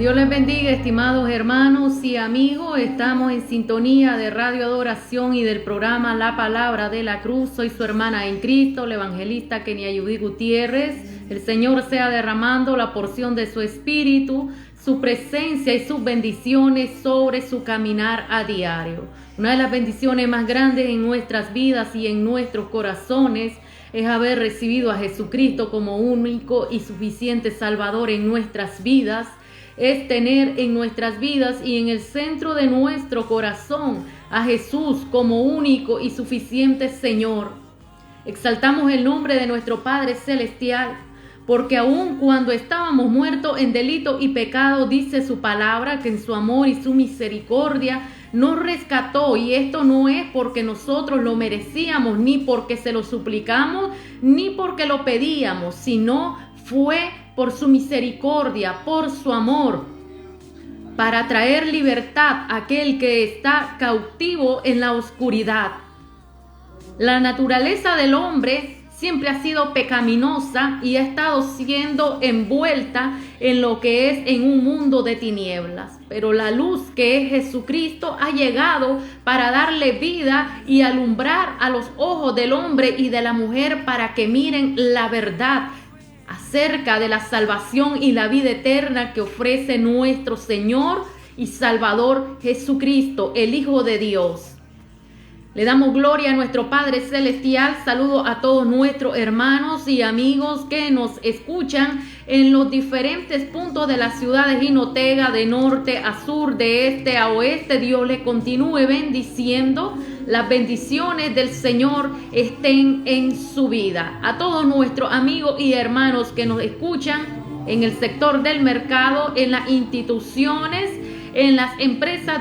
Dios les bendiga, estimados hermanos y amigos. Estamos en sintonía de Radio Adoración y del programa La Palabra de la Cruz. Soy su hermana en Cristo, la evangelista Kenia Yudí Gutiérrez. El Señor sea derramando la porción de su Espíritu, su presencia y sus bendiciones sobre su caminar a diario. Una de las bendiciones más grandes en nuestras vidas y en nuestros corazones es haber recibido a Jesucristo como único y suficiente Salvador en nuestras vidas. Es tener en nuestras vidas y en el centro de nuestro corazón a Jesús como único y suficiente Señor. Exaltamos el nombre de nuestro Padre Celestial, porque aun cuando estábamos muertos en delito y pecado, dice su palabra que en su amor y su misericordia nos rescató, y esto no es porque nosotros lo merecíamos, ni porque se lo suplicamos, ni porque lo pedíamos, sino fue por su misericordia, por su amor, para traer libertad a aquel que está cautivo en la oscuridad. La naturaleza del hombre siempre ha sido pecaminosa y ha estado siendo envuelta en lo que es en un mundo de tinieblas. Pero la luz que es Jesucristo ha llegado para darle vida y alumbrar a los ojos del hombre y de la mujer para que miren la verdad acerca de la salvación y la vida eterna que ofrece nuestro Señor y Salvador Jesucristo, el Hijo de Dios. Le damos gloria a nuestro Padre Celestial. Saludo a todos nuestros hermanos y amigos que nos escuchan en los diferentes puntos de la ciudad de Jinotega, de norte a sur, de este a oeste. Dios les continúe bendiciendo. Las bendiciones del Señor estén en su vida. A todos nuestros amigos y hermanos que nos escuchan en el sector del mercado, en las instituciones, en las empresas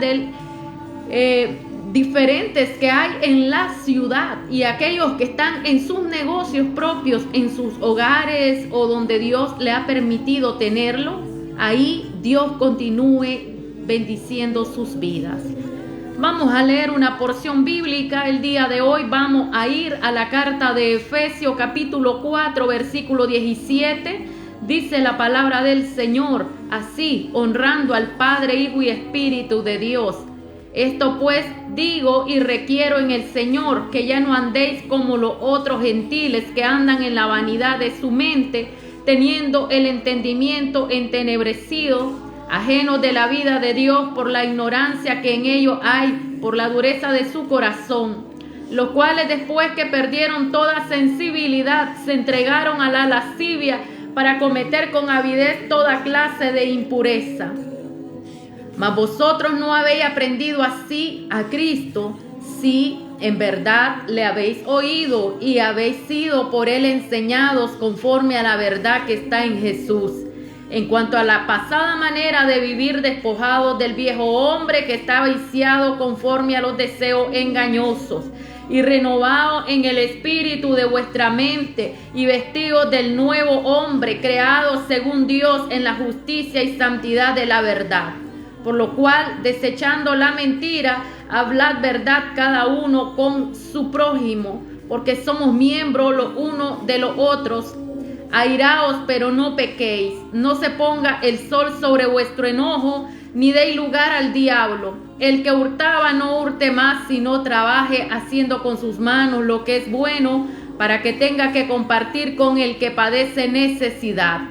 diferentes que hay en la ciudad, y aquellos que están en sus negocios propios, en sus hogares o donde Dios le ha permitido tenerlo, ahí Dios continúe bendiciendo sus vidas. Vamos a leer una porción bíblica el día de hoy. Vamos a ir a la carta de Efesios capítulo 4 versículo 17. Dice la palabra del Señor así: honrando al Padre, Hijo y Espíritu de Dios. Esto pues digo y requiero en el Señor, que ya no andéis como los otros gentiles que andan en la vanidad de su mente, teniendo el entendimiento entenebrecido, ajenos de la vida de Dios por la ignorancia que en ellos hay, por la dureza de su corazón, los cuales después que perdieron toda sensibilidad, se entregaron a la lascivia para cometer con avidez toda clase de impureza. Mas vosotros no habéis aprendido así a Cristo, si en verdad le habéis oído y habéis sido por él enseñados conforme a la verdad que está en Jesús. En cuanto a la pasada manera de vivir, despojados del viejo hombre que está viciado conforme a los deseos engañosos, y renovados en el espíritu de vuestra mente, y vestidos del nuevo hombre, creado según Dios en la justicia y santidad de la verdad. Por lo cual, desechando la mentira, hablad verdad cada uno con su prójimo, porque somos miembros los unos de los otros. Airaos, pero no pequéis. No se ponga el sol sobre vuestro enojo, ni deis lugar al diablo. El que hurtaba no hurte más, sino trabaje haciendo con sus manos lo que es bueno, para que tenga que compartir con el que padece necesidad.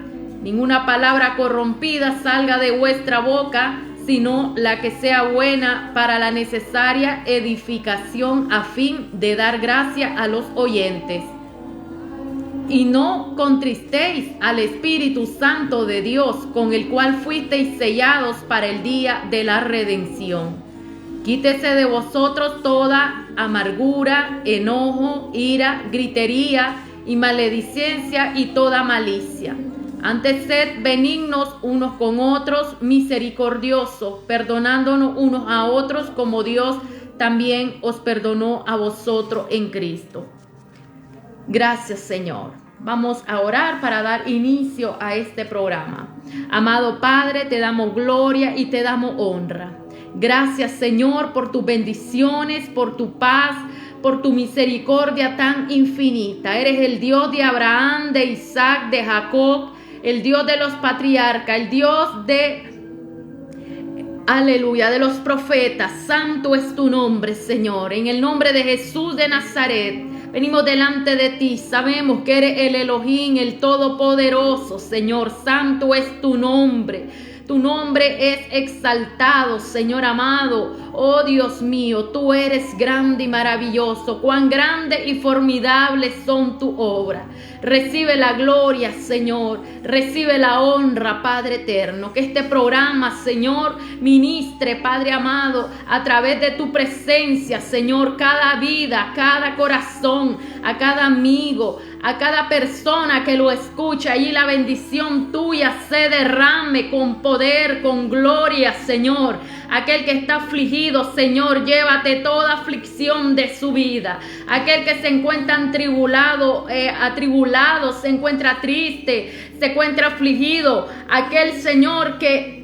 Ninguna palabra corrompida salga de vuestra boca, sino la que sea buena para la necesaria edificación, a fin de dar gracia a los oyentes. Y no contristéis al Espíritu Santo de Dios, con el cual fuisteis sellados para el día de la redención. Quítese de vosotros toda amargura, enojo, ira, gritería y maledicencia y toda malicia. Antes sed benignos unos con otros, misericordiosos, perdonándonos unos a otros como Dios también os perdonó a vosotros en Cristo. Gracias, Señor. Vamos a orar para dar inicio a este programa. Amado Padre, te damos gloria y te damos honra. Gracias, Señor, por tus bendiciones, por tu paz, por tu misericordia tan infinita. Eres el Dios de Abraham, de Isaac, de Jacob, el Dios de los patriarcas, el Dios de aleluya, de los profetas. Santo es tu nombre, Señor. En el nombre de Jesús de Nazaret, venimos delante de ti. Sabemos que eres el Elohim, el Todopoderoso, Señor. Santo es tu nombre. Tu nombre es exaltado, Señor amado. Oh Dios mío, tú eres grande y maravilloso. Cuán grande y formidable son tu obra. Recibe la gloria, Señor. Recibe la honra, Padre eterno. Que este programa, Señor, ministre, Padre amado, a través de tu presencia, Señor, cada vida, cada corazón, a cada amigo, a cada persona que lo escucha. Allí la bendición tuya se derrame con poder, con gloria, Señor. Aquel que está afligido, Señor, llévate toda aflicción de su vida. Aquel que se encuentra atribulado, se encuentra triste, se encuentra afligido. Aquel, Señor, que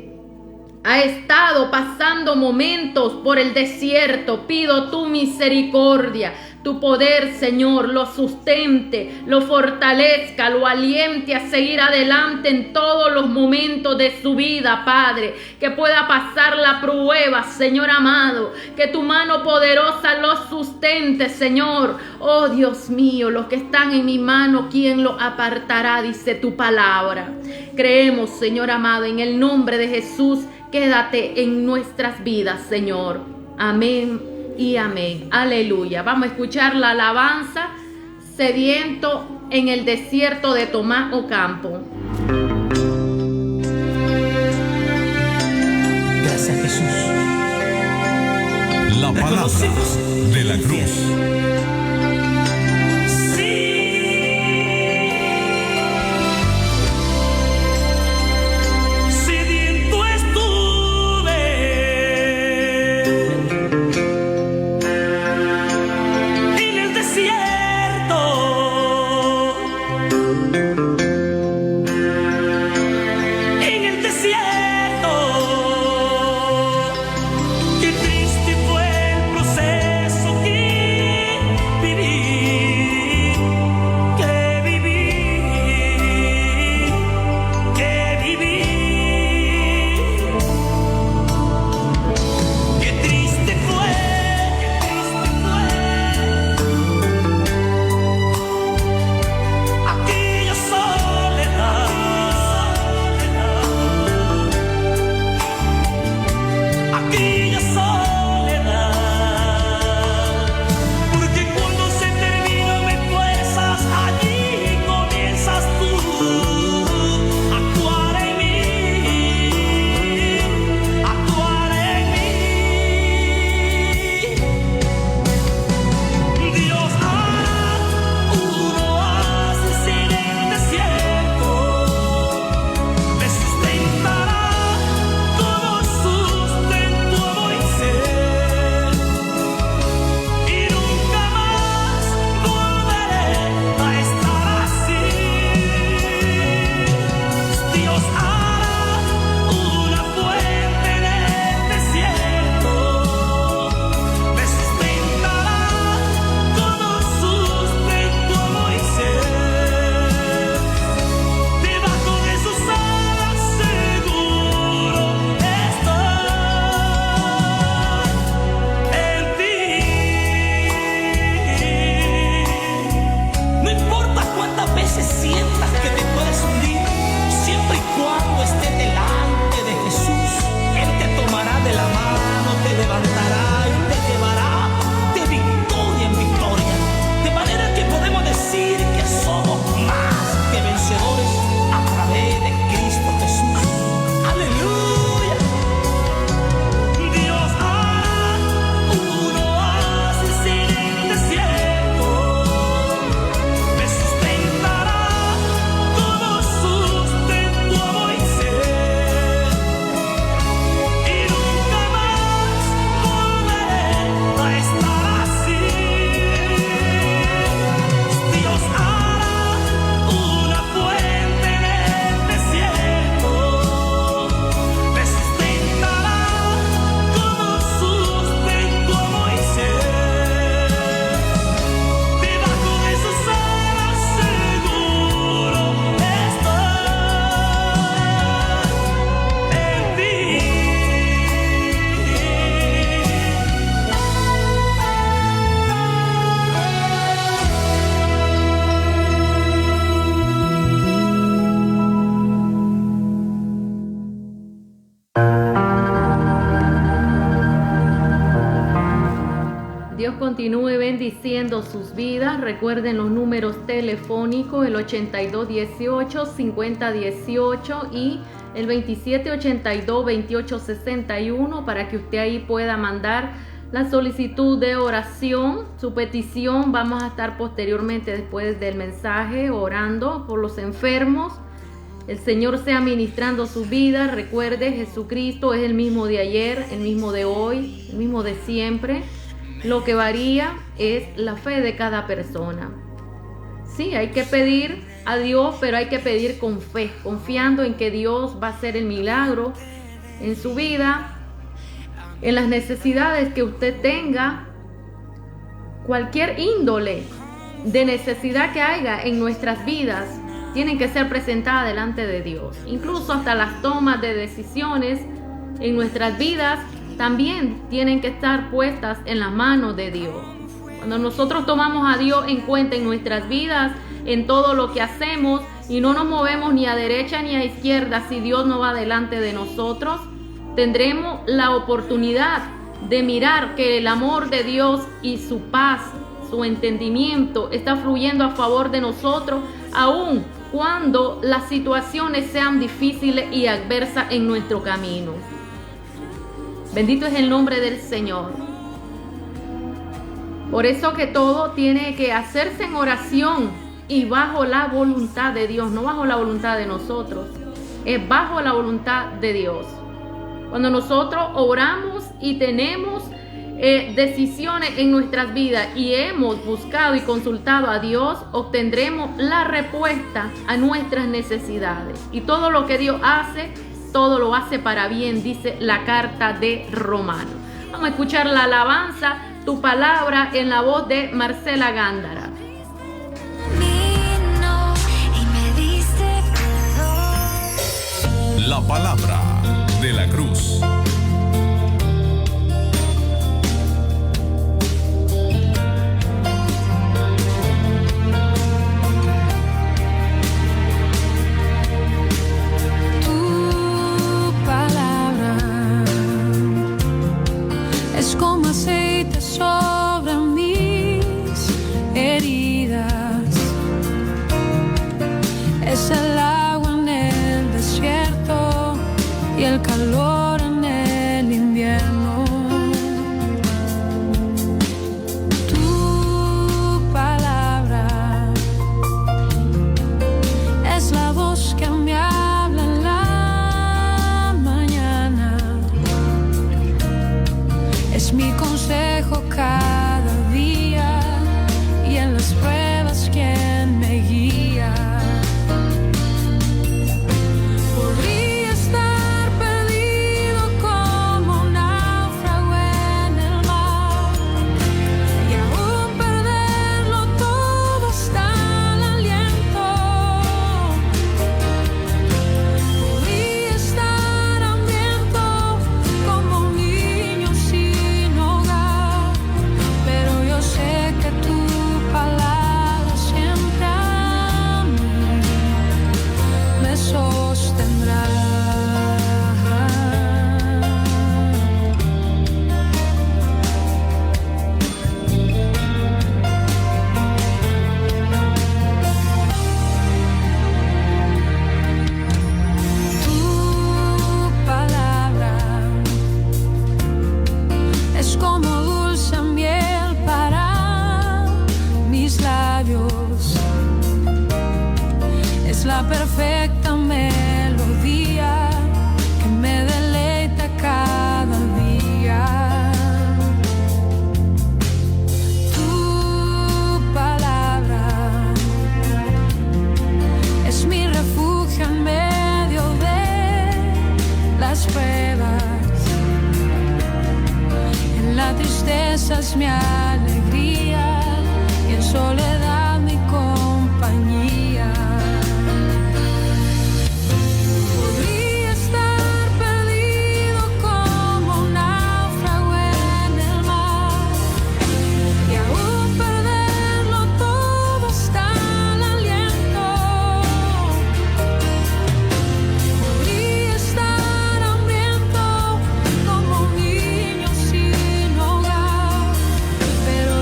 ha estado pasando momentos por el desierto, pido tu misericordia. Tu poder, Señor, lo sustente, lo fortalezca, lo aliente a seguir adelante en todos los momentos de su vida, Padre. Que pueda pasar la prueba, Señor amado. Que tu mano poderosa lo sustente, Señor. Oh, Dios mío, los que están en mi mano, ¿quién los apartará? Dice tu palabra. Creemos, Señor amado, en el nombre de Jesús. Quédate en nuestras vidas, Señor. Amén y amén. Aleluya. Vamos a escuchar la alabanza Sediento en el desierto de Tomás Ocampo. Gracias, Jesús. La palabra de la cruz. Qué triste fue el proceso. continúe bendiciendo sus vidas. Recuerden los números telefónicos, el 8218-5018 y el 2782-2861, para que usted ahí pueda mandar la solicitud de oración, su petición. Vamos a estar posteriormente, después del mensaje, orando por los enfermos. El Señor sea ministrando su vida. Recuerde, Jesucristo es el mismo de ayer, el mismo de hoy, el mismo de siempre. Lo que varía es la fe de cada persona. Sí, hay que pedir a Dios, pero hay que pedir con fe, confiando en que Dios va a hacer el milagro en su vida, en las necesidades que usted tenga. Cualquier índole de necesidad que haya en nuestras vidas tienen que ser presentadas delante de Dios. Incluso hasta las tomas de decisiones en nuestras vidas también tienen que estar puestas en las manos de Dios. Cuando nosotros tomamos a Dios en cuenta en nuestras vidas, en todo lo que hacemos, y no nos movemos ni a derecha ni a izquierda, si Dios no va delante de nosotros, tendremos la oportunidad de mirar que el amor de Dios y su paz, su entendimiento está fluyendo a favor de nosotros, aun cuando las situaciones sean difíciles y adversas en nuestro camino. Bendito es el nombre del Señor. Por eso que todo tiene que hacerse en oración y bajo la voluntad de Dios, no bajo la voluntad de nosotros, es bajo la voluntad de Dios. Cuando nosotros oramos y tenemos decisiones en nuestras vidas y hemos buscado y consultado a Dios, obtendremos la respuesta a nuestras necesidades. Y todo lo que Dios hace, todo lo hace para bien, dice la carta de Romanos. Vamos a escuchar la alabanza, Tu Palabra, en la voz de Marcela Gándara. La palabra de la cruz. Sobre mis heridas, es el agua en el desierto y el calor en el invierno. Tu palabra es la voz que me habla en la mañana, es mi consejo cada día y en las pruebas quien me guía. Podría estar perdido como un náufrago en el mar y aún perderlo todo hasta el aliento. Podría estar hambriento como un niño sin hogar, pero yo sé que tu palabra siempre a mí me sostendrá. Tu palabra es como dulce miel para mis labios, es la perfecta melodía que me deleita cada día. Tu palabra es mi refugio en medio de las pruebas, en la tristeza es mi alegría y en soledad mi compañía. Podría estar perdido como un náufrago en el mar y aún perderlo todo hasta el aliento. Podría estar hambriento como un niño sin hogar, pero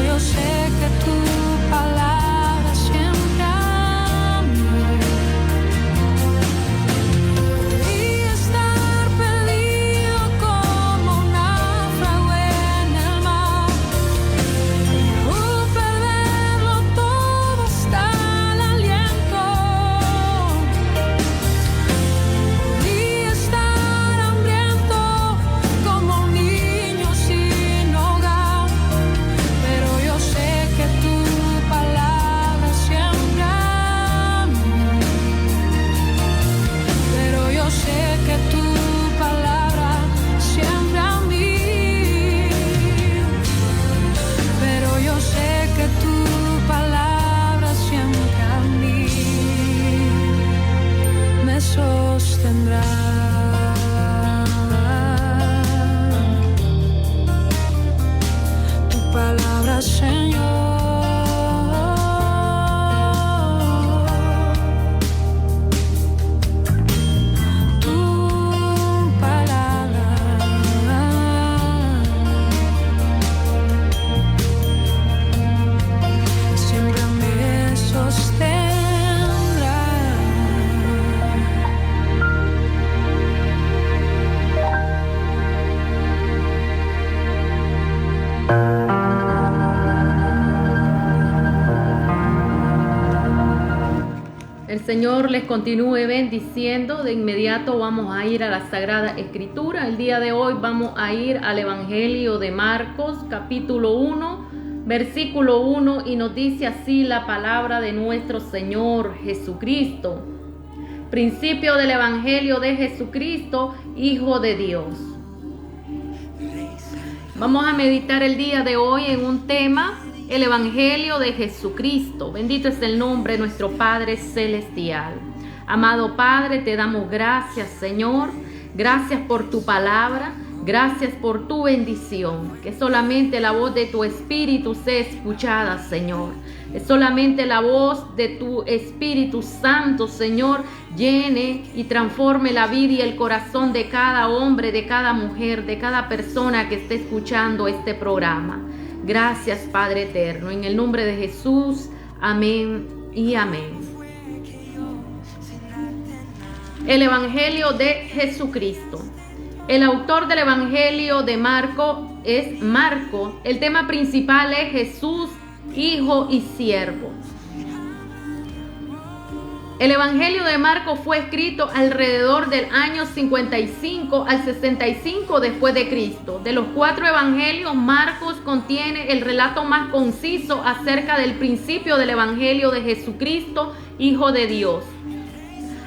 Señor les continúe bendiciendo. De inmediato vamos a ir a la Sagrada Escritura. El día de hoy vamos a ir al Evangelio de Marcos, capítulo 1, versículo 1, y nos dice así la palabra de nuestro Señor Jesucristo. Principio del Evangelio de Jesucristo, Hijo de Dios. Vamos a meditar el día de hoy en un tema: el Evangelio de Jesucristo. Bendito es el nombre de nuestro Padre Celestial. Amado Padre, te damos gracias, Señor. Gracias por tu palabra. Gracias por tu bendición. Que solamente la voz de tu Espíritu sea escuchada, Señor. Que solamente la voz de tu Espíritu Santo, Señor, llene y transforme la vida y el corazón de cada hombre, de cada mujer, de cada persona que esté escuchando este programa. Gracias, Padre eterno, en el nombre de Jesús, amén y amén. El Evangelio de Jesucristo. El autor del Evangelio de Marcos es Marco. El tema principal es Jesús, Hijo y Siervo. El Evangelio de Marcos fue escrito alrededor del año 55 al 65 después de Cristo. De los 4 evangelios, Marcos contiene el relato más conciso acerca del principio del Evangelio de Jesucristo, Hijo de Dios.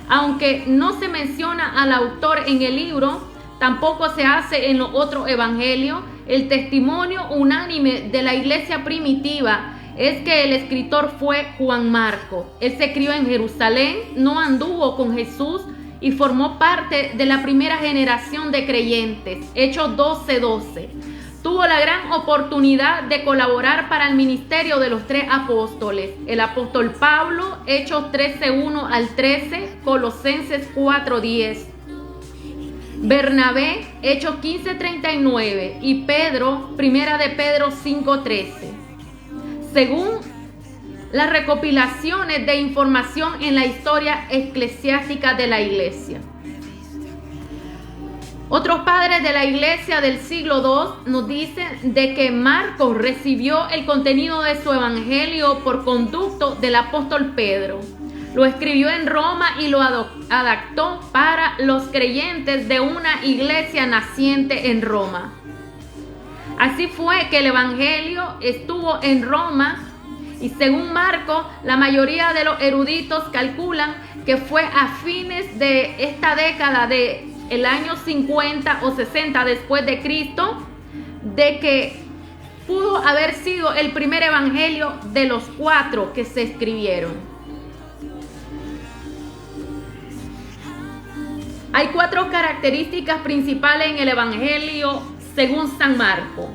Aunque no se menciona al autor en el libro, tampoco se hace en los otros evangelios, el testimonio unánime de la iglesia primitiva es que el escritor fue Juan Marcos. Él se crió en Jerusalén, no anduvo con Jesús y formó parte de la primera generación de creyentes. Hechos 12:12. Tuvo la gran oportunidad de colaborar para el ministerio de los 3 apóstoles. El apóstol Pablo, Hechos 13:1 al 13, Colosenses 4:10. Bernabé, Hechos 15:39, y Pedro, Primera de Pedro 5:13. Según las recopilaciones de información en la historia eclesiástica de la iglesia. Otros padres de la iglesia del siglo II nos dicen de que Marcos recibió el contenido de su evangelio por conducto del apóstol Pedro. Lo escribió en Roma y lo adaptó para los creyentes de una iglesia naciente en Roma. Así fue que el evangelio estuvo en Roma, y según Marcos, la mayoría de los eruditos calculan que fue a fines de esta década de el año 50 o 60 después de Cristo, de que pudo haber sido el primer evangelio de los 4 que se escribieron. Hay 4 características principales en el evangelio según San Marcos.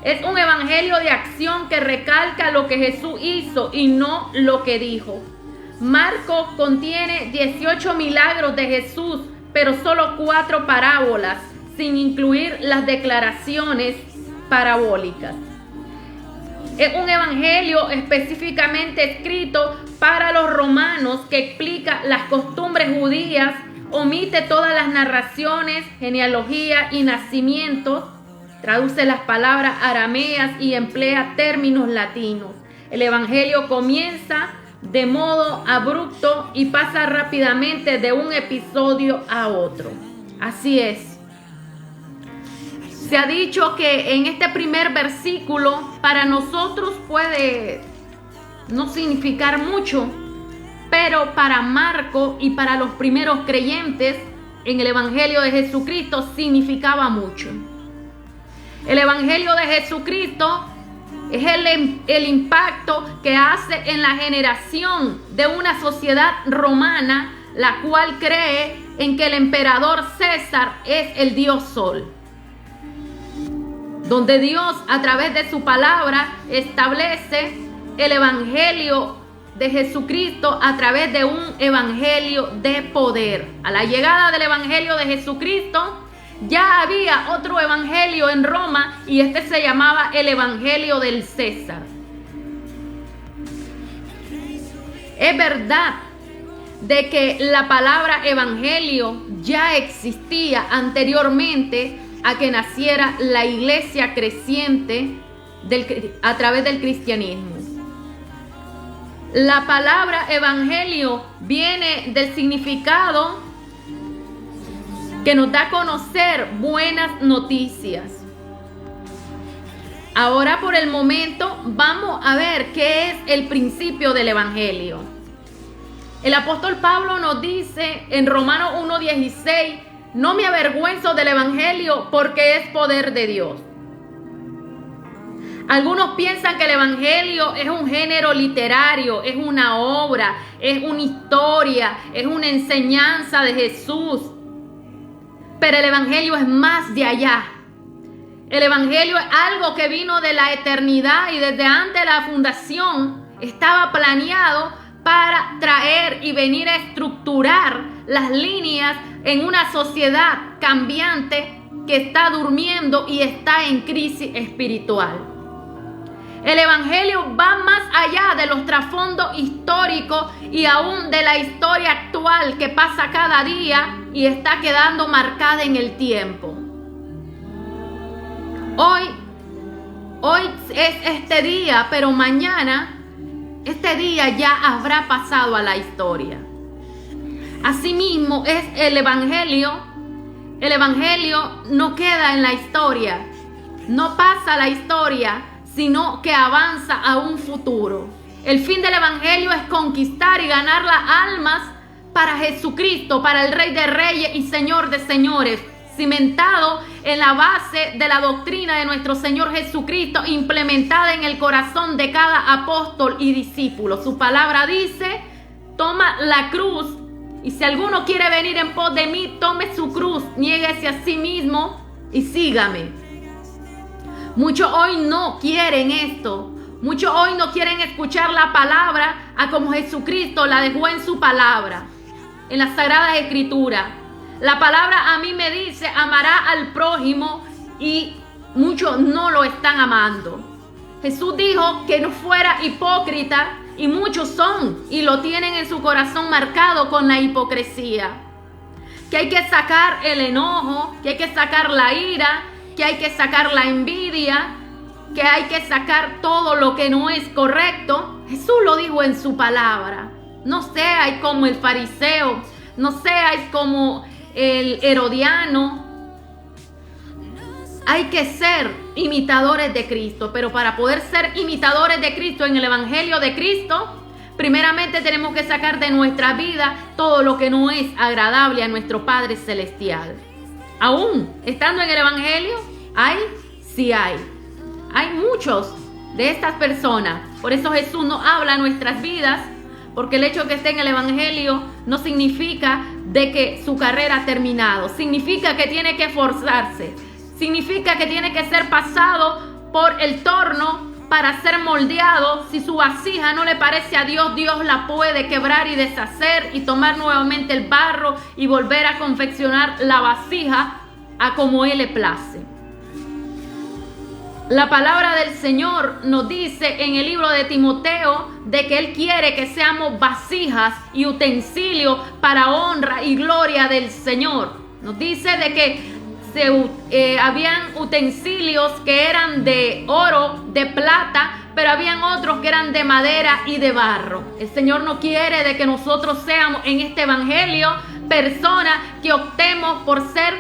Es un evangelio de acción que recalca lo que Jesús hizo y no lo que dijo. Marcos contiene 18 milagros de Jesús, pero solo 4 parábolas, sin incluir las declaraciones parabólicas. Es un evangelio específicamente escrito para los romanos que explica las costumbres judías, omite todas las narraciones, genealogía y nacimientos, traduce las palabras arameas y emplea términos latinos. El evangelio comienza de modo abrupto y pasa rápidamente de un episodio a otro. Así es. Se ha dicho que en este primer versículo para nosotros puede no significar mucho, pero para Marcos y para los primeros creyentes en el Evangelio de Jesucristo significaba mucho. El Evangelio de Jesucristo es el impacto que hace en la generación de una sociedad romana, la cual cree en que el emperador César es el Dios Sol. Donde Dios, a través de su palabra, establece el Evangelio de Jesucristo a través de un evangelio de poder. A la llegada del Evangelio de Jesucristo, ya había otro evangelio en Roma y este se llamaba el Evangelio del César. Es verdad de que la palabra evangelio ya existía anteriormente a que naciera la iglesia creciente a través del cristianismo. La palabra evangelio viene del significado que nos da a conocer buenas noticias. Ahora por el momento vamos a ver qué es el principio del evangelio. El apóstol Pablo nos dice en Romanos 1:16, no me avergüenzo del evangelio porque es poder de Dios. Algunos piensan que el evangelio es un género literario, es una obra, es una historia, es una enseñanza de Jesús. Pero el evangelio es más de allá. El evangelio es algo que vino de la eternidad y desde antes de la fundación estaba planeado para traer y venir a estructurar las líneas en una sociedad cambiante que está durmiendo y está en crisis espiritual. El evangelio va más allá de los trasfondos históricos y aún de la historia actual que pasa cada día y está quedando marcada en el tiempo. Hoy es este día, pero mañana este día ya habrá pasado a la historia. Asimismo es el evangelio. El evangelio no queda en la historia, no pasa a la historia, sino que avanza a un futuro. El fin del evangelio es conquistar y ganar las almas para Jesucristo, para el Rey de Reyes y Señor de Señores, cimentado en la base de la doctrina de nuestro Señor Jesucristo, implementada en el corazón de cada apóstol y discípulo. Su palabra dice, toma la cruz, y si alguno quiere venir en pos de mí, tome su cruz, niéguese a sí mismo y sígame. Muchos hoy no quieren esto. Muchos hoy no quieren escuchar la palabra a como Jesucristo la dejó en su palabra, en las Sagradas Escrituras. La palabra a mí me dice, amará al prójimo, y muchos no lo están amando. Jesús dijo que no fuera hipócrita, y muchos son y lo tienen en su corazón marcado con la hipocresía. Que hay que sacar el enojo, que hay que sacar la ira, que hay que sacar la envidia, que hay que sacar todo lo que no es correcto. Jesús lo dijo en su palabra. No seáis como el fariseo, no seáis como el herodiano. Hay que ser imitadores de Cristo, pero para poder ser imitadores de Cristo en el evangelio de Cristo, primeramente tenemos que sacar de nuestra vida todo lo que no es agradable a nuestro Padre Celestial. Aún estando en el evangelio, sí hay muchos de estas personas. Por eso Jesús nos habla a nuestras vidas, porque el hecho de que esté en el evangelio no significa de que su carrera ha terminado. Significa que tiene que esforzarse. Significa que tiene que ser pasado por el torno para ser moldeado. Si su vasija no le parece a Dios, Dios la puede quebrar y deshacer y tomar nuevamente el barro y volver a confeccionar la vasija a como Él le place. La palabra del Señor nos dice en el libro de Timoteo de que Él quiere que seamos vasijas y utensilios para honra y gloria del Señor. Nos dice de que habían utensilios que eran de oro, de plata, pero habían otros que eran de madera y de barro. El Señor no quiere de que nosotros seamos en este evangelio personas que optemos por ser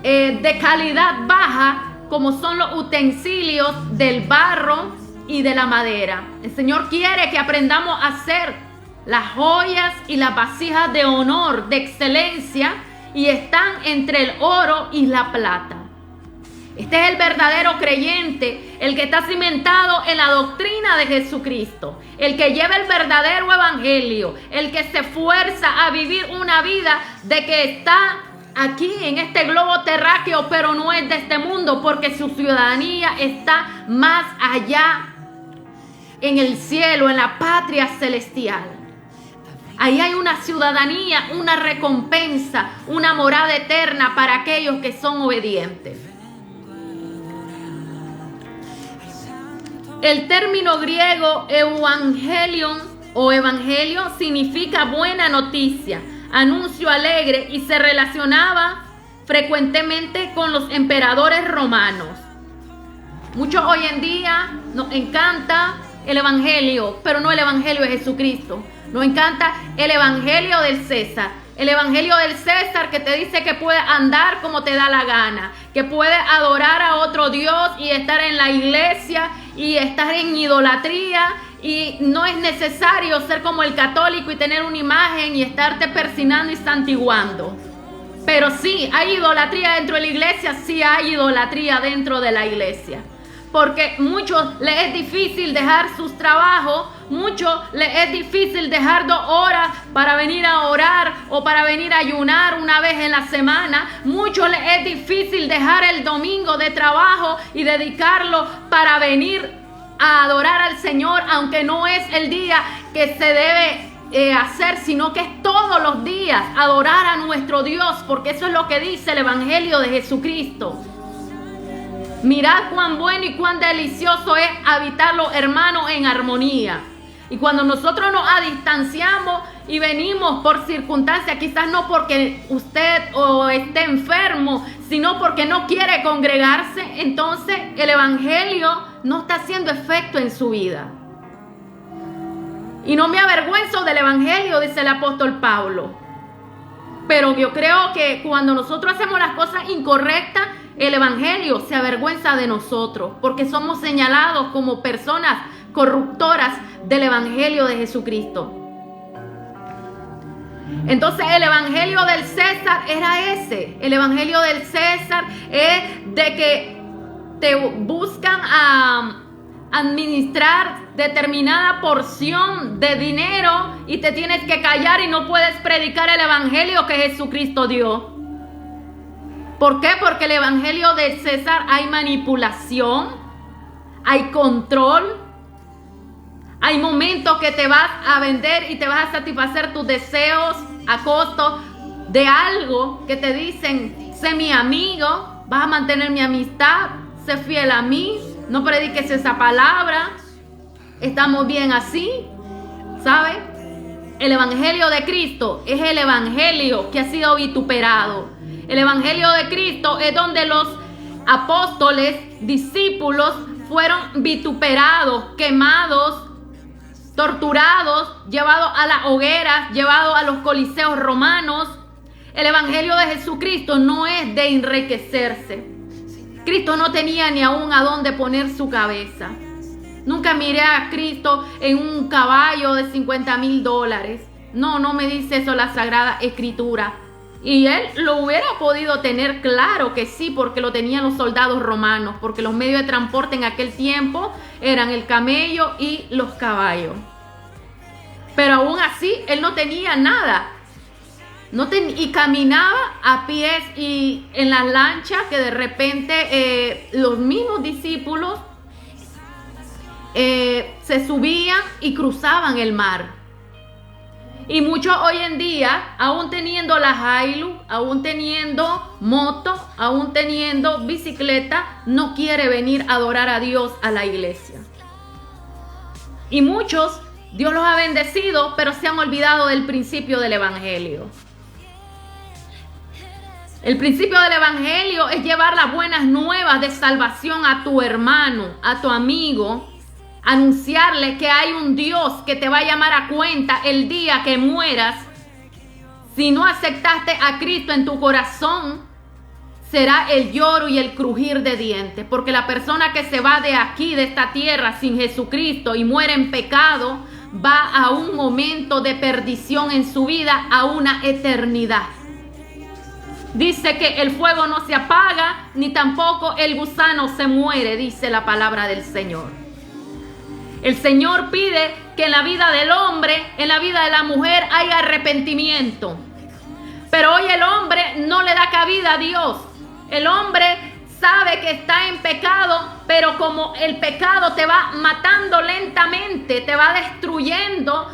de calidad baja, como son los utensilios del barro y de la madera. El Señor quiere que aprendamos a hacer las joyas y las vasijas de honor, de excelencia, y están entre el oro y la plata. Este es el verdadero creyente, el que está cimentado en la doctrina de Jesucristo, el que lleva el verdadero evangelio, el que se esfuerza a vivir una vida de que está aquí en este globo terráqueo, pero no es de este mundo, porque su ciudadanía está más allá en el cielo, en la patria celestial. Ahí hay una ciudadanía, una recompensa, una morada eterna para aquellos que son obedientes. El término griego evangelion o evangelio significa buena noticia, anuncio alegre, y se relacionaba frecuentemente con los emperadores romanos. Muchos hoy en día nos encanta el evangelio, pero no el evangelio de Jesucristo. Nos encanta el evangelio del César. El evangelio del César que te dice que puedes andar como te da la gana, que puedes adorar a otro Dios y estar en la iglesia y estar en idolatría, y no es necesario ser como el católico y tener una imagen y estarte persinando y santiguando. Pero sí, hay idolatría dentro de la iglesia, sí hay idolatría dentro de la iglesia. Porque muchos les es difícil dejar sus trabajos, muchos les es difícil dejar 2 horas para venir a orar o para venir a ayunar una vez en la semana. Muchos les es difícil dejar el domingo de trabajo y dedicarlo para venir a adorar al Señor, aunque no es el día que se debe hacer, sino que es todos los días adorar a nuestro Dios, porque eso es lo que dice el evangelio de Jesucristo. Mirad cuán bueno y cuán delicioso es habitar los hermanos en armonía. Y cuando nosotros nos distanciamos y venimos por circunstancias, quizás no porque usted o esté enfermo, sino porque no quiere congregarse, entonces el evangelio no está haciendo efecto en su vida. Y no me avergüenzo del evangelio, dice el apóstol Pablo. Pero yo creo que cuando nosotros hacemos las cosas incorrectas, el evangelio se avergüenza de nosotros, porque somos señalados como personas corruptoras del evangelio de Jesucristo. Entonces el evangelio del César era ese. El evangelio del César es de que te buscan a administrar determinada porción de dinero y te tienes que callar y no puedes predicar el evangelio que Jesucristo dio. ¿Por qué? Porque el evangelio de César hay manipulación, hay control, hay momentos que te vas a vender y te vas a satisfacer tus deseos a costo de algo que te dicen, sé mi amigo, vas a mantener mi amistad, sé fiel a mí, no prediques esa palabra, estamos bien así, ¿sabes? El evangelio de Cristo es el evangelio que ha sido vituperado. El evangelio de Cristo es donde los apóstoles, discípulos, fueron vituperados, quemados, torturados, llevados a las hogueras, llevados a los coliseos romanos. El evangelio de Jesucristo no es de enriquecerse. Cristo no tenía ni aún a dónde poner su cabeza. Nunca miré a Cristo en un caballo de $50,000. No me dice eso la Sagrada Escritura. Y él lo hubiera podido tener, claro que sí, porque lo tenían los soldados romanos, porque los medios de transporte en aquel tiempo eran el camello y los caballos. Pero aún así, él no tenía nada. Y caminaba a pies y en las lanchas que de repente los mismos discípulos se subían y cruzaban el mar. Y muchos hoy en día, aún teniendo la Hilux, aún teniendo moto, aún teniendo bicicleta, no quiere venir a adorar a Dios a la iglesia. Y muchos, Dios los ha bendecido, pero se han olvidado del principio del evangelio. El principio del evangelio es llevar las buenas nuevas de salvación a tu hermano, a tu amigo, anunciarle que hay un Dios que te va a llamar a cuenta el día que mueras. Si no aceptaste a Cristo en tu corazón, será el lloro y el crujir de dientes, porque la persona que se va de aquí, de esta tierra, sin Jesucristo y muere en pecado, va a un momento de perdición en su vida, a una eternidad. Dice que el fuego no se apaga, ni tampoco el gusano se muere, dice la palabra del Señor. El Señor pide que en la vida del hombre, en la vida de la mujer, haya arrepentimiento. Pero hoy el hombre no le da cabida a Dios. El hombre sabe que está en pecado, pero como el pecado te va matando lentamente, te va destruyendo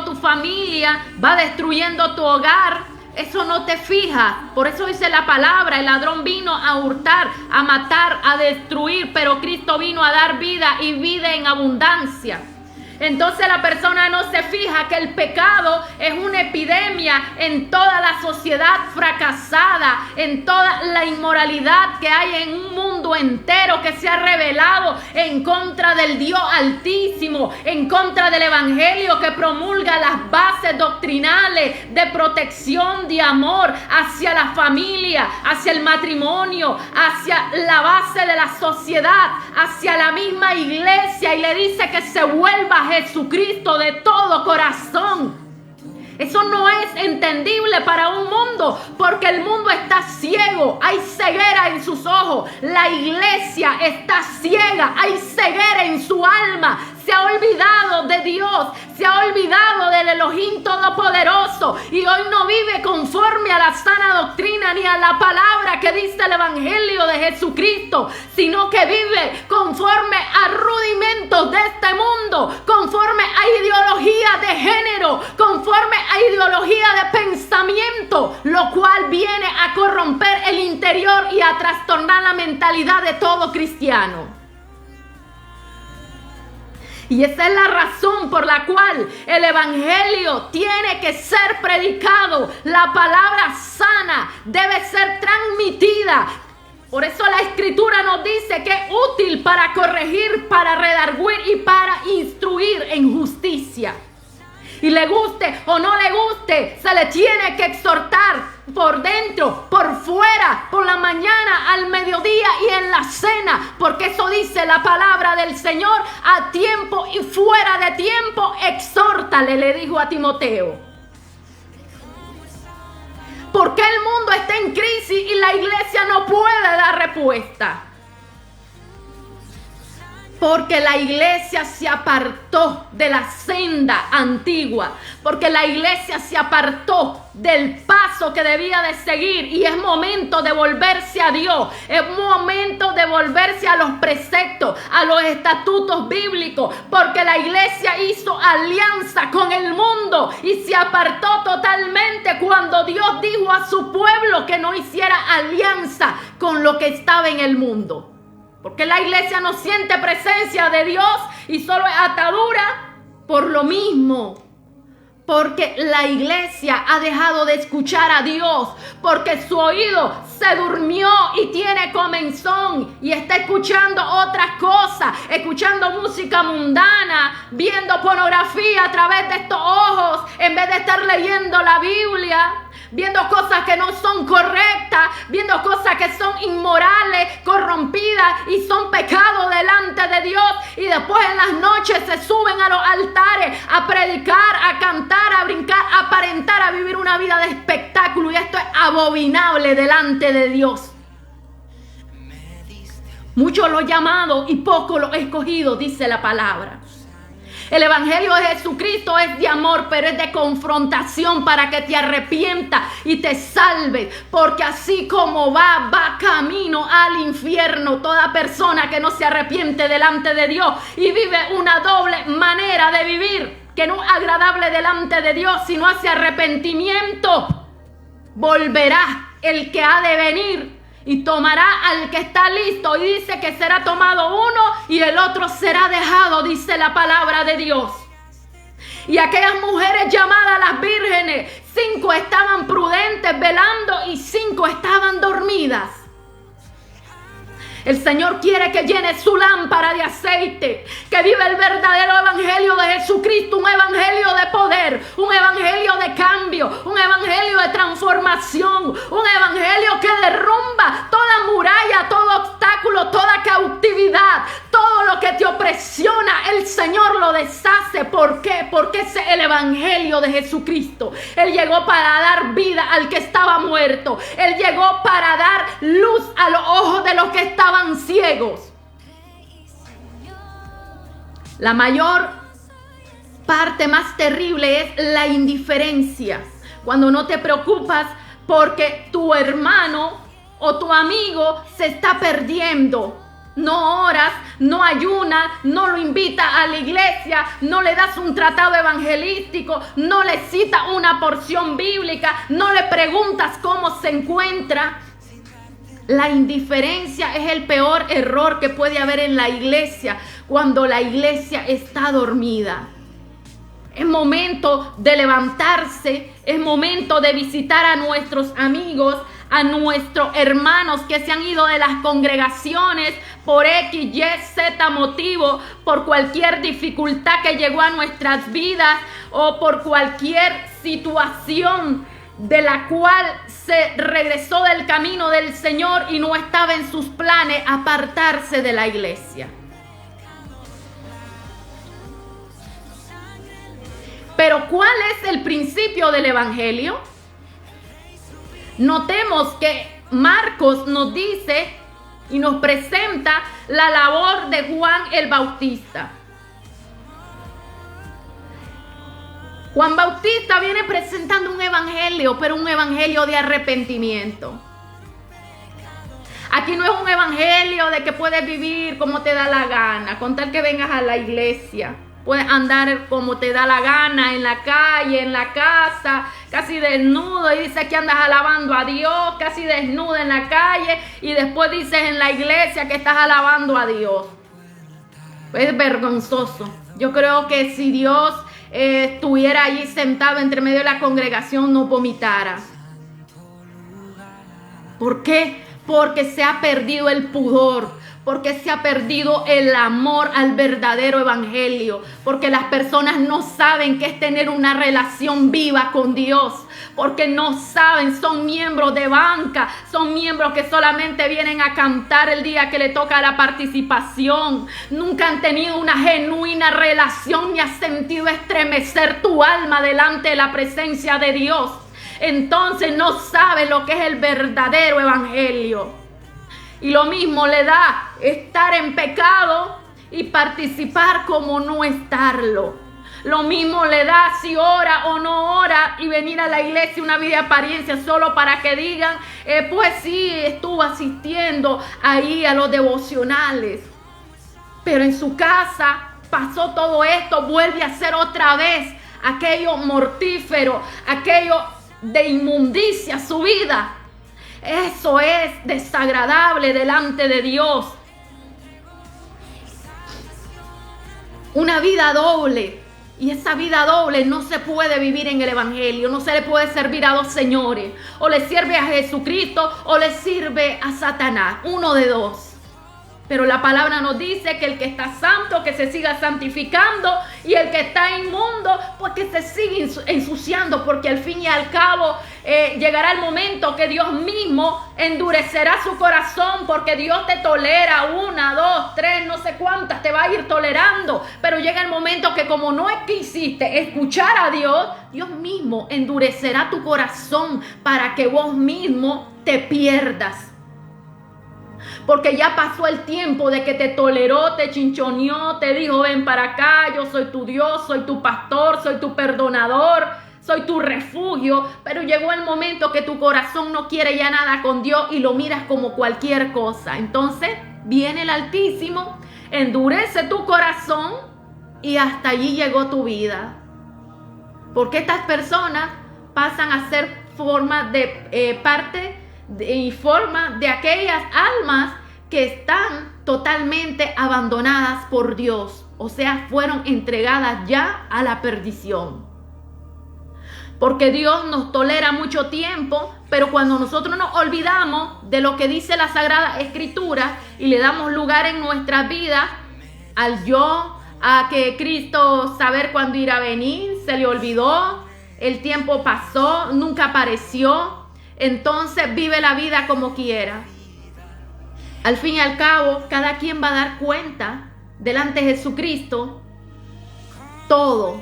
tu familia, va destruyendo tu hogar, eso no te fija. Por eso dice la palabra, el ladrón vino a hurtar, a matar, a destruir, pero Cristo vino a dar vida y vida en abundancia. Entonces la persona no se fija que el pecado es una epidemia en toda la sociedad fracasada, en toda la inmoralidad que hay en un mundo entero que se ha rebelado en contra del Dios Altísimo, en contra del Evangelio que promulga las bases doctrinales de protección, de amor hacia la familia, hacia el matrimonio, hacia la base de la sociedad, hacia la misma iglesia, y le dice que se vuelva a Jesucristo de todo corazón. Eso no es entendible para un mundo, porque el mundo está ciego, hay ceguera en sus ojos. La iglesia está ciega, hay ceguera en su alma. Se ha olvidado de Dios, se ha olvidado del Elohim Todopoderoso, y hoy no vive conforme a la sana doctrina ni a la palabra que dice el Evangelio de Jesucristo, sino que vive conforme a rudimentos de este mundo, conforme a ideología de género, conforme a ideología de pensamiento, lo cual viene a corromper el interior y a trastornar la mentalidad de todo cristiano. Y esa es la razón por la cual el Evangelio tiene que ser predicado. La palabra sana debe ser transmitida. Por eso la Escritura nos dice que es útil para corregir, para redarguir y para instruir en justicia. Y le guste o no le guste, se le tiene que exhortar por dentro, por fuera, por la mañana, al mediodía y en la cena, porque eso dice la palabra del Señor: a tiempo y fuera de tiempo, exhórtale, le dijo a Timoteo. Porque el mundo está en crisis y la iglesia no puede dar respuesta. Porque la iglesia se apartó de la senda antigua. Porque la iglesia se apartó del paso que debía de seguir. Y es momento de volverse a Dios. Es momento de volverse a los preceptos, a los estatutos bíblicos. Porque la iglesia hizo alianza con el mundo y se apartó totalmente cuando Dios dijo a su pueblo que no hiciera alianza con lo que estaba en el mundo. Porque la iglesia no siente presencia de Dios y solo es atadura por lo mismo. Porque la iglesia ha dejado de escuchar a Dios. Porque su oído se durmió y tiene comezón. Y está escuchando otras cosas. Escuchando música mundana. Viendo pornografía a través de estos ojos. En vez de estar leyendo la Biblia. Viendo cosas que no son correctas, viendo cosas que son inmorales, corrompidas y son pecados delante de Dios. Y después en las noches se suben a los altares a predicar, a cantar, a brincar, a aparentar, a vivir una vida de espectáculo. Y esto es abominable delante de Dios. Muchos los llamados y pocos los escogidos, dice la palabra. El Evangelio de Jesucristo es de amor, pero es de confrontación para que te arrepientas y te salves. Porque así como va camino al infierno toda persona que no se arrepiente delante de Dios y vive una doble manera de vivir, que no es agradable delante de Dios, sino hace arrepentimiento. Volverá el que ha de venir y tomará al que está listo, y dice que será tomado uno y el otro será dejado, dice la palabra de Dios. Y aquellas mujeres llamadas las vírgenes, 5 estaban prudentes velando y 5 estaban dormidas. El Señor quiere que llene su lámpara de aceite, que viva el verdadero evangelio de Jesucristo, un evangelio de poder, un evangelio de cambio, un evangelio de transformación, un evangelio que derrumba toda muralla, todo obstáculo, toda cautividad, todo lo que te opresiona, el Señor lo deshace. ¿Por qué? Porque ese es el evangelio de Jesucristo. Él llegó para dar vida al que estaba muerto. Él llegó para dar luz a los ojos de los que estaban ciegos. La mayor parte más terrible es la indiferencia. Cuando no te preocupas porque tu hermano o tu amigo se está perdiendo. No oras, no ayunas, no lo invitas a la iglesia, no le das un tratado evangelístico, no le citas una porción bíblica, no le preguntas cómo se encuentra. La indiferencia es el peor error que puede haber en la iglesia cuando la iglesia está dormida. Es momento de levantarse, es momento de visitar a nuestros amigos, a nuestros hermanos que se han ido de las congregaciones por X, Y, Z motivo, por cualquier dificultad que llegó a nuestras vidas o por cualquier situación de la cual se regresó del camino del Señor y no estaba en sus planes apartarse de la iglesia. Pero ¿cuál es el principio del evangelio? Notemos que Marcos nos dice y nos presenta la labor de Juan el Bautista. Juan Bautista viene presentando un evangelio, pero un evangelio de arrepentimiento. Aquí no es un evangelio de que puedes vivir como te da la gana, con tal que vengas a la iglesia. Puedes andar como te da la gana, en la calle, en la casa, casi desnudo, y dices que andas alabando a Dios, casi desnudo en la calle, y después dices en la iglesia que estás alabando a Dios. Es vergonzoso. Yo creo que si Dios estuviera allí sentado entre medio de la congregación, no vomitara. ¿Por qué? Porque se ha perdido el pudor, porque se ha perdido el amor al verdadero evangelio, porque las personas no saben qué es tener una relación viva con Dios, porque no saben, son miembros de banca, son miembros que solamente vienen a cantar el día que le toca la participación, nunca han tenido una genuina relación ni has sentido estremecer tu alma delante de la presencia de Dios. Entonces no saben lo que es el verdadero evangelio. Y lo mismo le da estar en pecado y participar como no estarlo. Lo mismo le da si ora o no ora y venir a la iglesia una vida de apariencia solo para que digan, pues sí, estuvo asistiendo ahí a los devocionales. Pero en su casa pasó todo esto, vuelve a hacer otra vez aquello mortífero, aquello de inmundicia su vida. Eso es desagradable delante de Dios. Una vida doble. Y esa vida doble no se puede vivir en el evangelio. No se le puede servir a dos señores. O le sirve a Jesucristo o le sirve a Satanás. Uno de dos. Pero la palabra nos dice que el que está santo, que se siga santificando, y el que está inmundo, pues que se sigue ensuciando, porque al fin y al cabo llegará el momento que Dios mismo endurecerá su corazón, porque Dios te tolera 1, 2, 3, no sé cuántas, te va a ir tolerando, pero llega el momento que como no quisiste escuchar a Dios, Dios mismo endurecerá tu corazón para que vos mismo te pierdas. Porque ya pasó el tiempo de que te toleró, te chinchoneó, te dijo ven para acá, yo soy tu Dios, soy tu pastor, soy tu perdonador, soy tu refugio. Pero llegó el momento que tu corazón no quiere ya nada con Dios y lo miras como cualquier cosa. Entonces viene el Altísimo, endurece tu corazón y hasta allí llegó tu vida. Porque estas personas pasan a ser forma de forma de aquellas almas que están totalmente abandonadas por Dios, o sea, fueron entregadas ya a la perdición. Porque Dios nos tolera mucho tiempo, pero cuando nosotros nos olvidamos de lo que dice la Sagrada Escritura y le damos lugar en nuestras vidas al yo, a que Cristo saber cuándo irá a venir, se le olvidó, el tiempo pasó, nunca apareció. Entonces vive la vida como quiera. Al fin y al cabo, cada quien va a dar cuenta delante de Jesucristo. Todo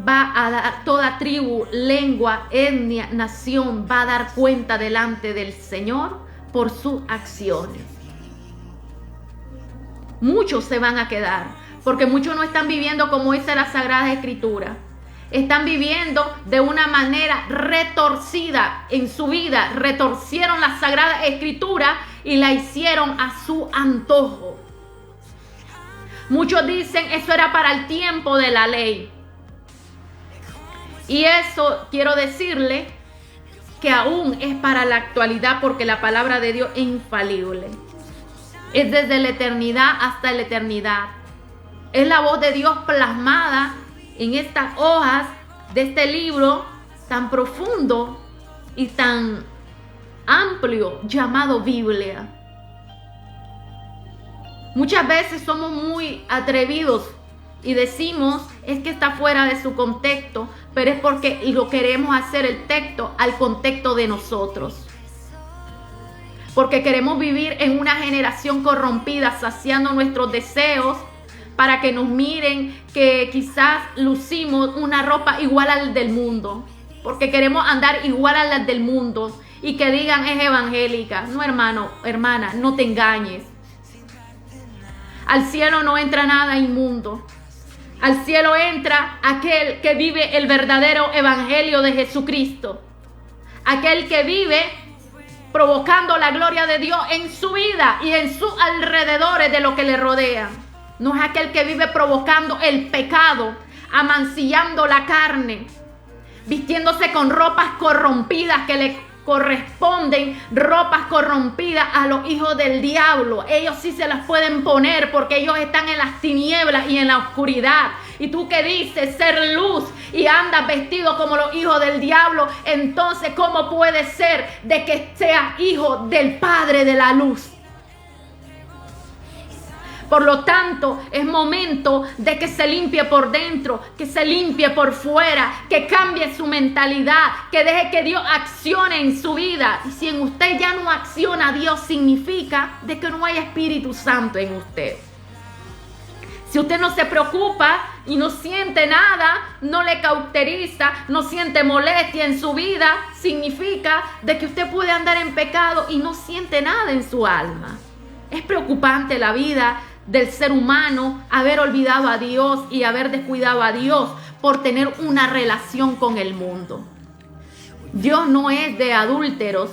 va a dar, toda tribu, lengua, etnia, nación va a dar cuenta delante del Señor por sus acciones. Muchos se van a quedar, porque muchos no están viviendo como dice la Sagrada Escritura. Están viviendo de una manera retorcida en su vida. Retorcieron la Sagrada Escritura y la hicieron a su antojo. Muchos dicen eso era para el tiempo de la ley. Y eso quiero decirle que aún es para la actualidad, porque la palabra de Dios es infalible. Es desde la eternidad hasta la eternidad. Es la voz de Dios plasmada en estas hojas de este libro tan profundo y tan amplio llamado Biblia. Muchas veces somos muy atrevidos y decimos es que está fuera de su contexto, pero es porque lo queremos hacer el texto al contexto de nosotros. Porque queremos vivir en una generación corrompida, saciando nuestros deseos para que nos miren que quizás lucimos una ropa igual al del mundo. Porque queremos andar igual a las del mundo y que digan es evangélica. No, hermano, hermana, no te engañes. Al cielo no entra nada inmundo. Al cielo entra aquel que vive el verdadero evangelio de Jesucristo. Aquel que vive provocando la gloria de Dios en su vida y en sus alrededores de lo que le rodea. No es aquel que vive provocando el pecado, amancillando la carne, vistiéndose con ropas corrompidas que le corresponden, ropas corrompidas a los hijos del diablo. Ellos sí se las pueden poner porque ellos están en las tinieblas y en la oscuridad. Y tú que dices ser luz y andas vestido como los hijos del diablo, entonces ¿cómo puede ser de que seas hijo del Padre de la luz? Por lo tanto, es momento de que se limpie por dentro, que se limpie por fuera, que cambie su mentalidad, que deje que Dios accione en su vida. Y si en usted ya no acciona Dios, significa de que no hay Espíritu Santo en usted. Si usted no se preocupa y no siente nada, no le cauteriza, no siente molestia en su vida, significa de que usted puede andar en pecado y no siente nada en su alma. Es preocupante la vida del ser humano, haber olvidado a Dios y haber descuidado a Dios por tener una relación con el mundo. Dios no es de adúlteros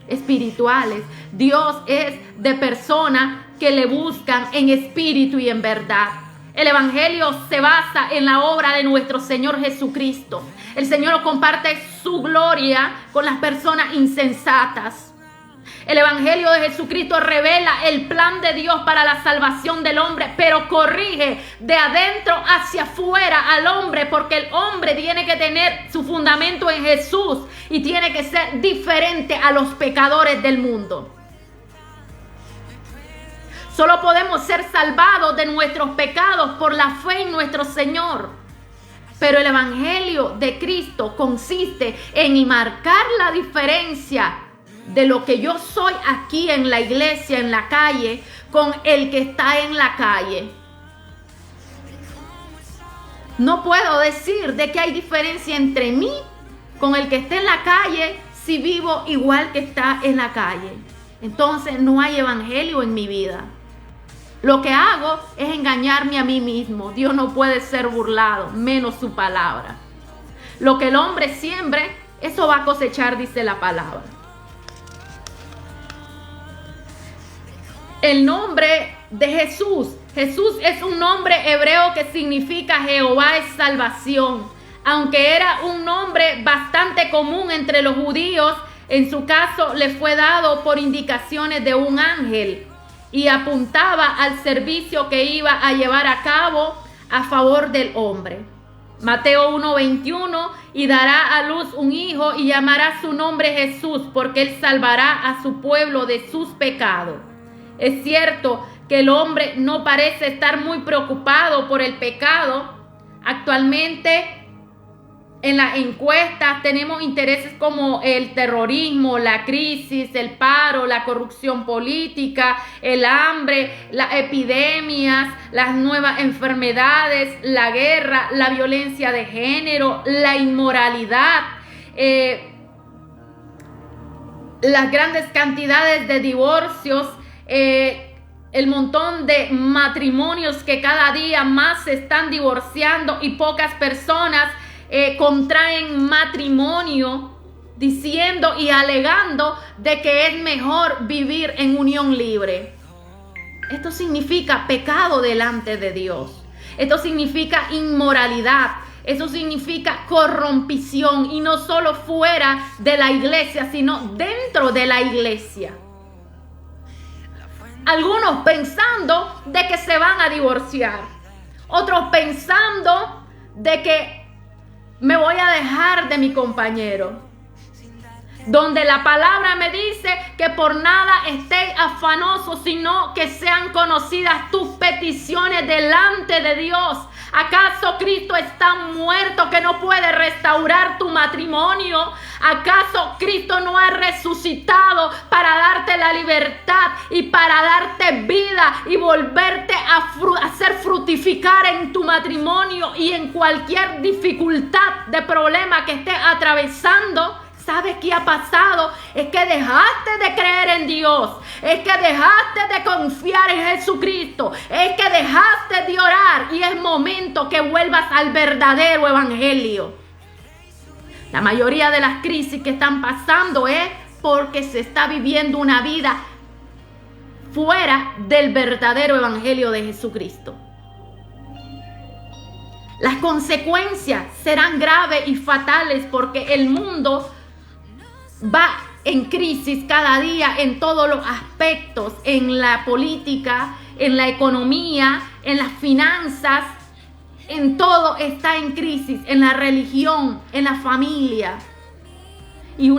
espirituales. Dios es de personas que le buscan en espíritu y en verdad. El evangelio se basa en la obra de nuestro Señor Jesucristo. El Señor comparte su gloria con las personas insensatas. El evangelio de Jesucristo revela el plan de Dios para la salvación del hombre, pero corrige de adentro hacia afuera al hombre, porque el hombre tiene que tener su fundamento en Jesús y tiene que ser diferente a los pecadores del mundo. Solo podemos ser salvados de nuestros pecados por la fe en nuestro Señor. Pero el evangelio de Cristo consiste en marcar la diferencia de lo que yo soy aquí en la iglesia, en la calle, con el que está en la calle. No puedo decir de que hay diferencia entre mí con el que está en la calle si vivo igual que está en la calle. Entonces no hay evangelio en mi vida. Lo que hago es engañarme a mí mismo. Dios no puede ser burlado, menos su palabra. Lo que el hombre siembre, eso va a cosechar, dice la palabra. El nombre de Jesús. Jesús es un nombre hebreo que significa Jehová es salvación. Aunque era un nombre bastante común entre los judíos, en su caso le fue dado por indicaciones de un ángel y apuntaba al servicio que iba a llevar a cabo a favor del hombre. Mateo 1:21, y dará a luz un hijo y llamará su nombre Jesús, porque él salvará a su pueblo de sus pecados. Es cierto que el hombre no parece estar muy preocupado por el pecado. Actualmente en las encuestas tenemos intereses como el terrorismo, la crisis, el paro, la corrupción política, el hambre, las epidemias, las nuevas enfermedades, la guerra, la violencia de género, la inmoralidad, las grandes cantidades de divorcios, el montón de matrimonios que cada día más se están divorciando y pocas personas contraen matrimonio diciendo y alegando de que es mejor vivir en unión libre. Esto significa pecado delante de Dios. Esto significa inmoralidad. Eso significa corrompición, y no solo fuera de la iglesia, sino dentro de la iglesia. Algunos pensando de que se van a divorciar, otros pensando de que me voy a dejar de mi compañero. Donde la palabra me dice que por nada estéis afanosos, sino que sean conocidas tus peticiones delante de Dios. ¿Acaso Cristo está muerto que no puede restaurar tu matrimonio? ¿Acaso Cristo no ha resucitado para darte la libertad y para darte vida y volverte a hacer fructificar en tu matrimonio y en cualquier dificultad de problema que estés atravesando? ¿Sabes qué ha pasado? Es que dejaste de creer en Dios. Es que dejaste de confiar en Jesucristo. Es que dejaste de orar. Y es momento que vuelvas al verdadero evangelio. La mayoría de las crisis que están pasando es porque se está viviendo una vida fuera del verdadero evangelio de Jesucristo. Las consecuencias serán graves y fatales porque el mundo va en crisis cada día en todos los aspectos, en la política, en la economía, en las finanzas, en todo está en crisis, en la religión, en la familia. Y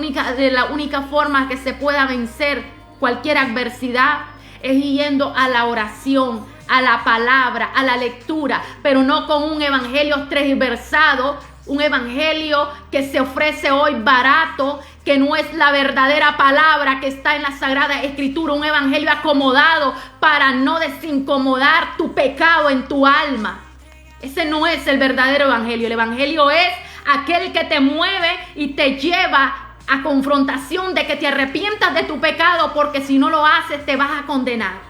la única forma que se pueda vencer cualquier adversidad es yendo a la oración, a la palabra, a la lectura, pero no con un evangelio transversado, un evangelio que se ofrece hoy barato, que no es la verdadera palabra que está en la Sagrada Escritura, un evangelio acomodado para no desincomodar tu pecado en tu alma. Ese no es el verdadero evangelio. El evangelio es aquel que te mueve y te lleva a confrontación de que te arrepientas de tu pecado, porque si no lo haces te vas a condenar.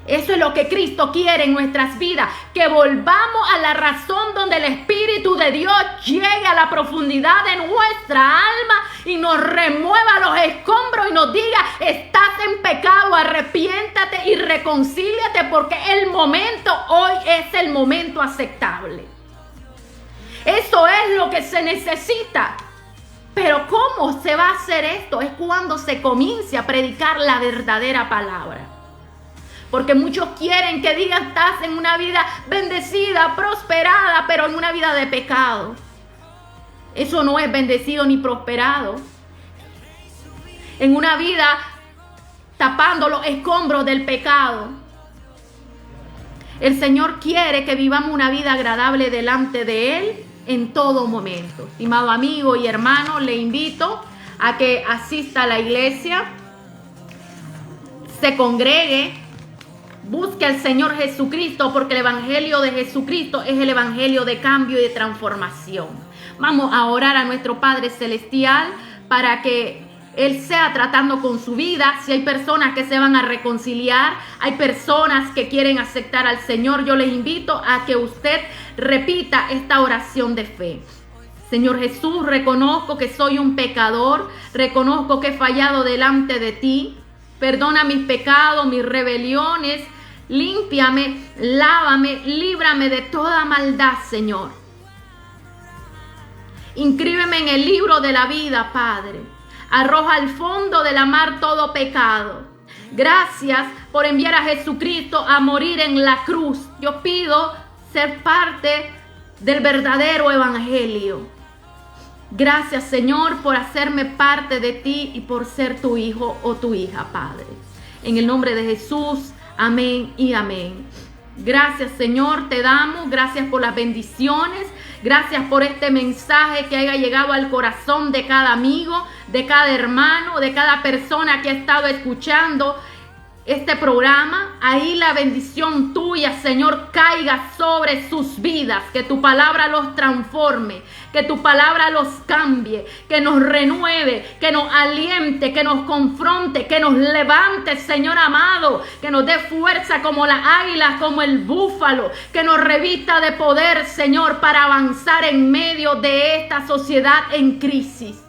Eso es lo que Cristo quiere en nuestras vidas, que volvamos a la razón donde el Espíritu de Dios llegue a la profundidad de nuestra alma y nos remueva los escombros y nos diga: estás en pecado, arrepiéntate y reconcíliate, porque el momento hoy es el momento aceptable. Eso es lo que se necesita. Pero ¿cómo se va a hacer esto? Es cuando se comience a predicar la verdadera palabra. Porque muchos quieren que digan: estás en una vida bendecida, prosperada, pero en una vida de pecado. Eso no es bendecido ni prosperado. En una vida tapando los escombros del pecado. El Señor quiere que vivamos una vida agradable delante de Él en todo momento. Estimado amigo y hermano, le invito a que asista a la iglesia, se congregue, busque al Señor Jesucristo, porque el evangelio de Jesucristo es el evangelio de cambio y de transformación. Vamos a orar a nuestro Padre Celestial para que Él sea tratando con su vida. Si hay personas que se van a reconciliar, hay personas que quieren aceptar al Señor, yo les invito a que usted repita esta oración de fe. Señor Jesús, reconozco que soy un pecador, reconozco que he fallado delante de ti. Perdona mis pecados, mis rebeliones, límpiame, lávame, líbrame de toda maldad, Señor. Inscríbeme en el libro de la vida, Padre. Arroja al fondo de la mar todo pecado. Gracias por enviar a Jesucristo a morir en la cruz. Yo pido ser parte del verdadero evangelio. Gracias, Señor, por hacerme parte de ti y por ser tu hijo o tu hija, Padre. En el nombre de Jesús, amén y amén. Gracias, Señor, te damos. Gracias por las bendiciones. Gracias por este mensaje que haya llegado al corazón de cada amigo, de cada hermano, de cada persona que ha estado escuchando este programa. Ahí la bendición tuya, Señor, caiga sobre sus vidas. Que tu palabra los transforme, que tu palabra los cambie, que nos renueve, que nos aliente, que nos confronte, que nos levante, Señor amado, que nos dé fuerza como las águilas, como el búfalo, que nos revista de poder, Señor, para avanzar en medio de esta sociedad en crisis.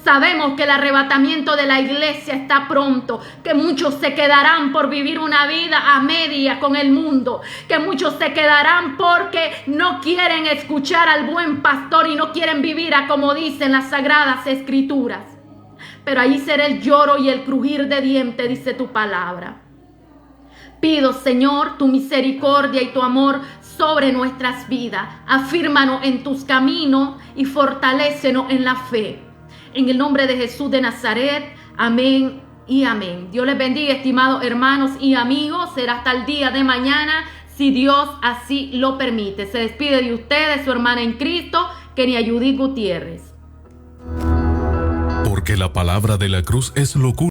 Sabemos que el arrebatamiento de la iglesia está pronto, que muchos se quedarán por vivir una vida a media con el mundo, que muchos se quedarán porque no quieren escuchar al buen pastor y no quieren vivir a como dicen las sagradas escrituras. Pero ahí será el lloro y el crujir de dientes, dice tu palabra. Pido, Señor, tu misericordia y tu amor sobre nuestras vidas. Afírmanos en tus caminos y fortalécenos en la fe. En el nombre de Jesús de Nazaret, amén y amén. Dios les bendiga, estimados hermanos y amigos. Será hasta el día de mañana, si Dios así lo permite. Se despide de ustedes su hermana en Cristo, Kenia Judith Gutiérrez. Porque la palabra de la cruz es locura.